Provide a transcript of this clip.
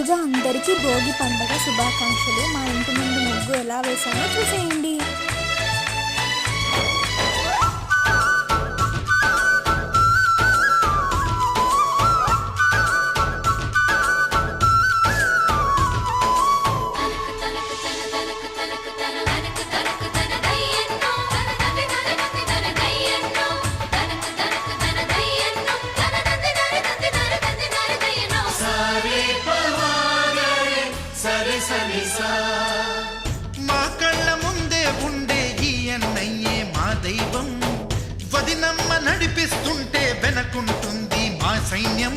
ఈరోజు అందరికీ భోగి పండుగ శుభాకాంక్షలు. మా ఇంటి ముందు ముగ్గు ఎలా వేసానో చూసేయండి. మా కళ్ళ ముందే ఉండే ఈ అన్నయ్యే మా దైవం. వదినమ్మ నడిపిస్తుంటే వెనకుంటుంది మా సైన్యం.